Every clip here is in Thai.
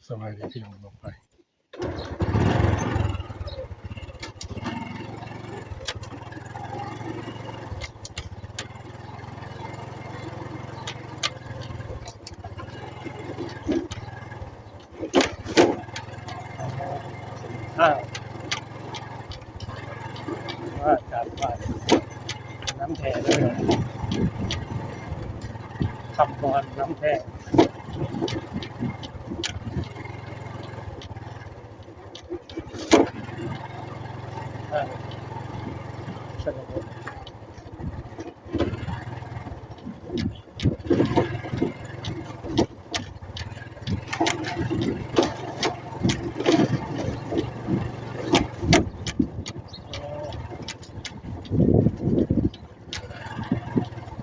สบายดีพี่น้องลงไปข้าวว่าจากบ้านน้ำแทนเลยขับบอลน้ำแทนสนุก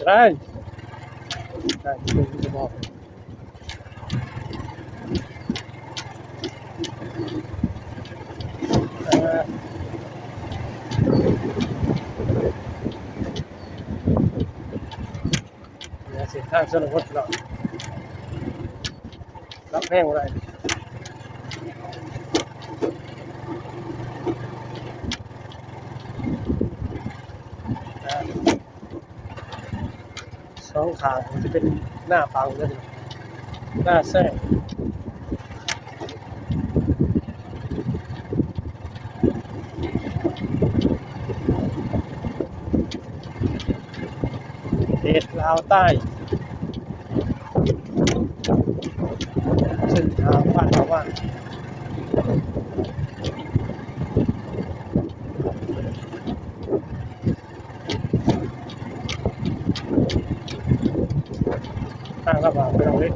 ได้ที่จะบอกเนี่ยเส้นทางสนุกเรารับแห้งอะไรสองทางจะเป็นหน้าปังเลยหน้าแท้เขตลาวใต้เส้นทางบ้านเราว่าทางระบาดไปตรงนี้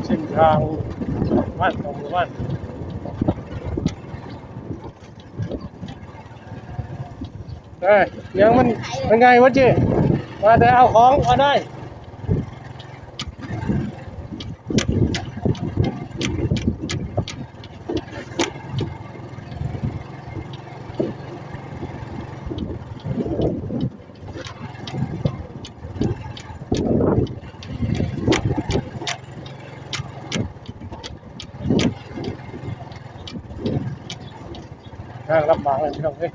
เส้นทางบ้านของหมู่บ้านยังมันไงวะเจ๊มาแต่เอาของมาได้ทางลำบากเลยพี่น้องเอ้ย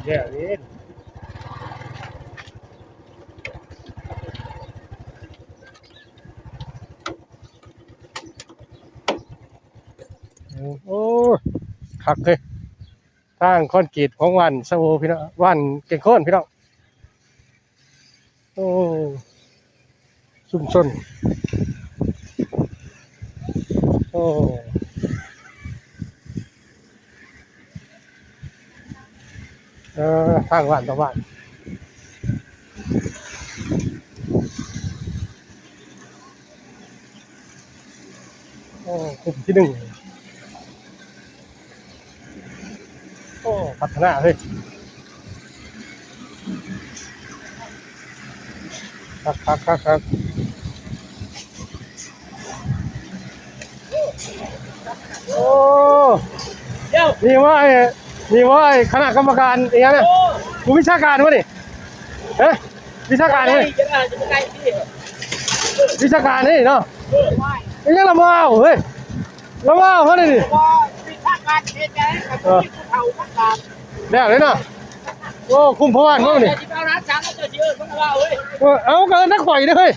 แย่เลยโอ้คักเลยทางคอนกรีตของวันสะโวพี่น้องวันเก่งโค่นพี่น้องโอ้ชุ่มชนโอ้ทางวันต่อวันโอ้กลุ่มที่หนึ่งโอ้พัฒนาเลยครับโอ้นี่ว่าไอ้คณะกรรมการอย่างเงี้ย กูวิชาการวะนี่วิชาการนี่วิชาการนี่เนาะยังละมาเฮ้ยละมาเขาดิวิชาการเฮ็ดจังได๋กับผู้เฒ่าทั้งหลายแล้วเลยเนาะโอ้คุ้มพวานเขานี่เอาร้านจังแล้วจะสิเอิ้นมันว่าเฮ้ยเอาเกินนักข่อยเด้อเฮ้ย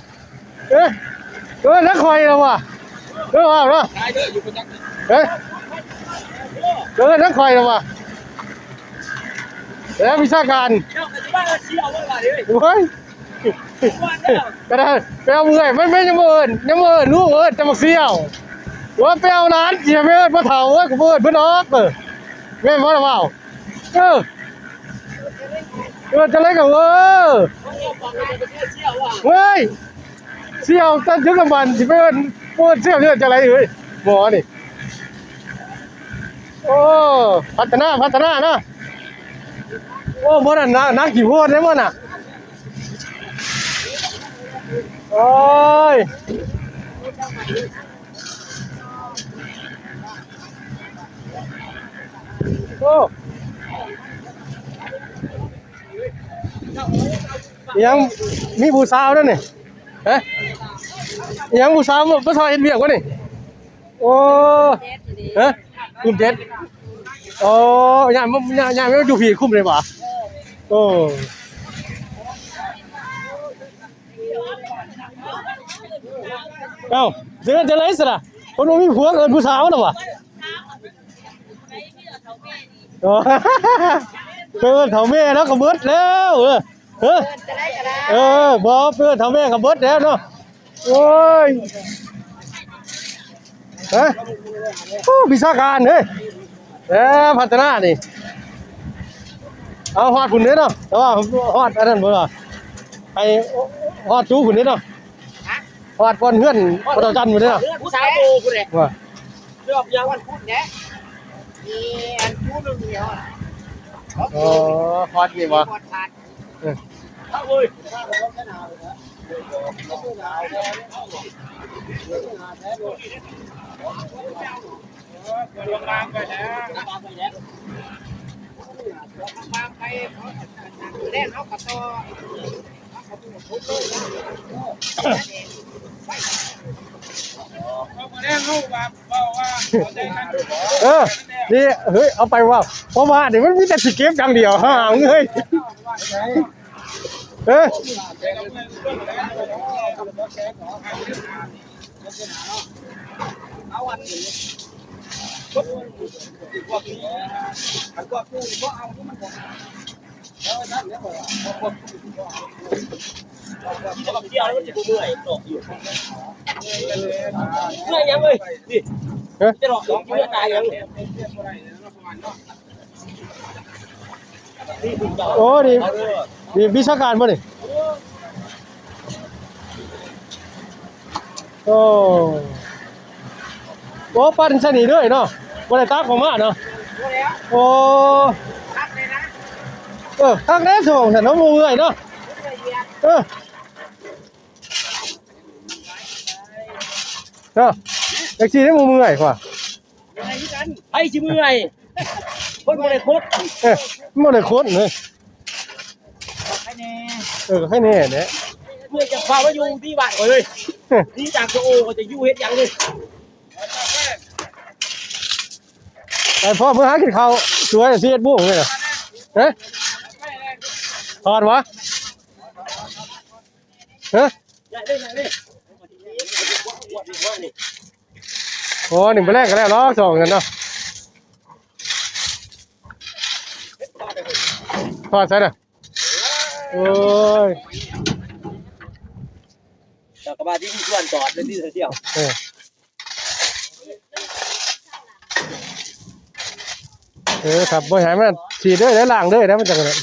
เกินนักข่อยแล้วว่ะว่าเนาะได้เด้ออยู่ประจักษ์เกินนักข่อยแล้วว่ะแล้ววิชาการเจ้าก็สิว่าเสี่ยวว่าว่าเด้อโอ้ยก็ได้ไปเอาเมื่อยไม่ยังเอิญลูกจะมาเสี่ยวว่าไปเอาร้านเกี่ยวไม่เอิญพ่อเฒ่ากูเอิญเพื่อนออกแม่พ่อเฒ่าจะเล่นกับเว้ยเสี่ยวตั้งถึงกำบันสิไปเอิญเสี่ยวเนี่ยจะอะไรเฮ้ยหมอนี่โอ้พัฒนาเนาะโอ้บ่นั่นนักกี่โพดได้บ่น่ะโอ้ยโอ้ยังมีผู้สาวด้วยนี่ยังผู้สาวมาซอยเฮ็ดเวียกวะนี่โอ้คุมเจ็ดโอ้ยามไม่ดูผีคุมเลยป่ะโอ้เอ้าเดี๋ยวจะเลยสิล่ะคนมันมีผัวเกินผู้สาวนะวะโอ้เกินเถ่าแม่แล้วก็เบิดแล้วบอกเกินเถ่าแม่ก็เบิดแล้วเนาะโอ้ยวิชาการเฮ้ยพัฒนาดิเอาฮอดหุ่นนี้เนาะแต่ว่าฮอดอันนั้นบ่ล่ะไปฮอดจูหุ่นนี้เนาะฮอดก่อนเฮือนบ่ต้องจันหุ่นนี้เนาะผู้สาวโตพุ่นแหละว่าเรื่องยาววันพุธแหละมีอันจูนึงเดียวอ๋อฮอดนี่บ่เอาเว้ยลงมาไปแล้วมาไปแรกเขาก็ต่อนี่เฮ้ยเอาไปว่าเพราะว่าเดี๋ยวมันมีแต่สิเก็บอย่างเดียวห่างเฮ้ยเอาอันนี้พวกนี้พวกตู้พวกเอาที่มันแล้วนั่นเนี่ยพวกเขาเที่ยวแล้วมันจะเมื่อยตกอยู่เมื่อยยังเลยนี่จะหลอกเมื่อตายยังโอ้นี่วิชาการป่ะนี่โอ้ปั้นสนิทด้วยเนาะบริษัทของมาเนาะโอ้ทางแรกส่งแต่น้องมือเนาะเด็กชีได้มือไงกว่าไอ้ชิมือไงคนโมเลกุลโมเลกุลเลยให้แน่เนี่ยเมื่อจะพาว่าอยู่ที่บ้านเลยที่จากโอก็จะอยู่เฮ็ดยังเลยแต่พ่อเมื่อหากินข้าวสวยเสียดบุ้งเลยถอดวะโอ้หนึ่งไปแรกกันแล้วล้อสองกันเนาะถอดใช่ไหมโอ้ยแต่กระบะที่มีส่วนจอดเป็นที่เที่ยวครับบริหารมันฉีดด้วยแล้วล้างด้วยนะมันจังเลย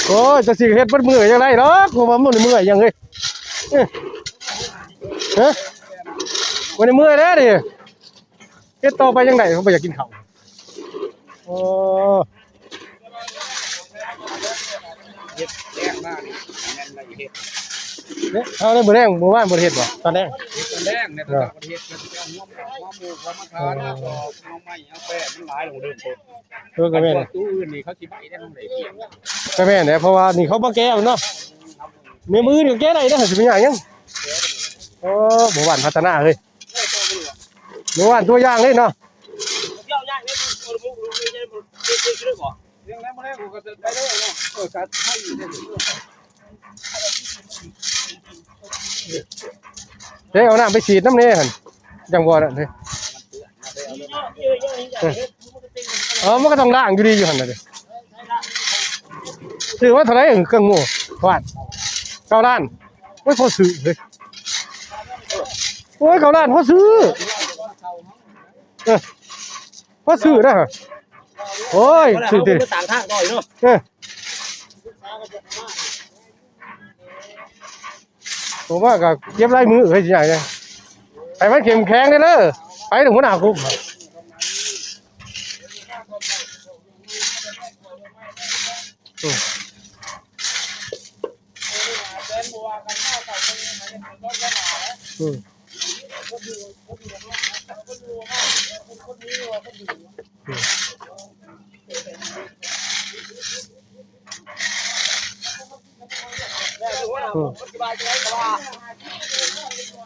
โอ้จะฉีดเฮ็ดมันมือยังไงเนาะกูมันมือยังไงวันนี้มือแล้วดิเฮ็ดต่อไปยังไงเขาไปอยากกินข้าวโอ้แรงมากเนี่ยเอาในบริเวณหมู่บ้านบริเวณบ่ตอนแรกในตอนประเทศมันจะเอาหัวหมูหัวมะพร้าวเอาไม้เอาแป้งมันหลายลงเดิม ก็แม่น ตู้อื่นนี่เขาสิไปได้บ่ได้เพียง ก็แม่นเนี่ยเพราะว่านี่เขาบ่แก้เนาะเนี่ยมือนี่แก้ได้เด้อสิเป็นหยังยังโอ้หมู่บ้านพัฒนาเฮ้ยหมู่บ้านตัวอย่างเลยเนาะ เที่ยวยากเนี่ยบ่รู้จะบ่ได้บ่เรื่องแล้วบ่ได้กูก็ไปเลยเนาะก็ให้อยู่ได้ เด้เอาน้ำไปฉีดน้ำเนี่ยหั่นจังบ่น่ะเด้มันก็ต้องล้างอยู่ดีอยู่หั่นน่ะเด้ซื้อว่าเท่าไหร่เครื่องงูวาด9ล้านโอ้ยพอซื้อเฮ้ยโอ้ย9ล้านพอซื้อพอซื้อนะฮะโอ้ยซื้อติ ต่างทางต่อยเนาะ ผมว่าก็เก็บลายมือเฮ้ยสิใหญ่เลยไปมันเข้มแข็งเด้อไปถึงหัวหน้าคุก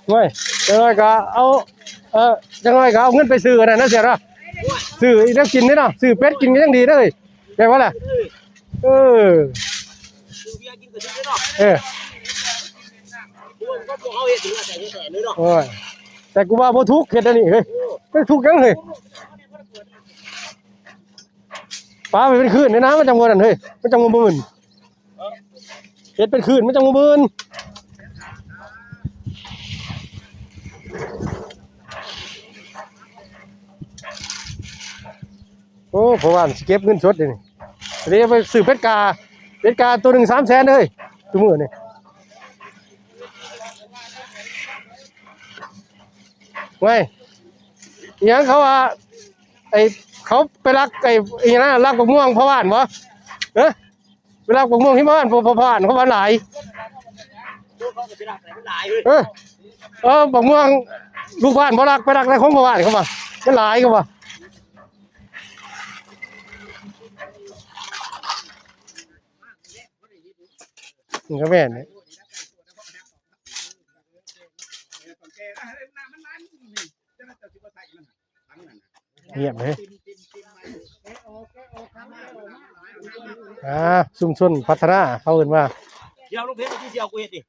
ไม่จังไงก็เอาจังไงก็เอาเงินไปซื้อนะเสียละซื้อแล้วกินนี่เนาะซื้อเป็ดกินก็ยังดีเลยแปลว่าอะไรเออโอ้ยแต่กูว่าบ่ทุกข์เฮ็ดอันนี้เฮ้ยไม่ทุกข์ยังเฮ้ยปลาไปเป็นคืนในน้ำมันจังบ่นั่นเฮ้ยมันจังบ่มื่นเฮ็ดเป็นคืนมันจังบ่มื่นโอ้เพราะว่าสิเก็บเงินสดนี่เดี๋ยวไปซื้อเป็ดกาตัวหนึ่ง300,000เลยตัวมื้อนี่ไงอีหยังเขาว่าไอ้เขาไปรักไอ้อีหยังนะรักบักม่วงพ่อบ้านบ่เอ้อไปรักบักม่วงที่บ้านพ่อบ้านเขาว่าหลายบักม่วงลูกบ้านบ่รักไปรักในของพ่อบ้านเขาว่ามันหลายเขาว่านี่ก็แม่นนี่เงียบเลยชุมชนพัฒนาเขาเอิ้นว่า เดี๋ยวลูกเพชรที่เสียวกูเฮ็ดดิ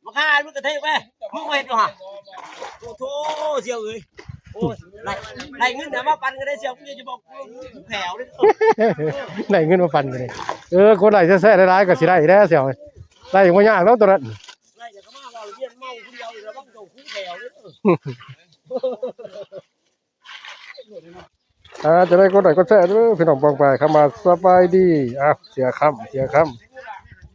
มาฆ่าลูกกระเทยไปมึงเฮ็ดบ่ฮะโอ้โธ่เสียวเอ้ยโอ้ยไล่เงินมาปันก็ได้เสียวกูจะบอกกูแผวเด้อ ได้เงินมาปั่นกันเลยคนไหลแซ่ๆร้ายๆก็สิได้แล้วเสียวได้บ่ยากแล้วตัวนั้นไล่จะมาว่าเรียนเมาผู้เดียวแล้วบังโตกูแผวเด้อ จะได้กดไลค์กดแชร์ด้วยพี่น้องปองไปเข้ามาสบายดีเสียค่ำ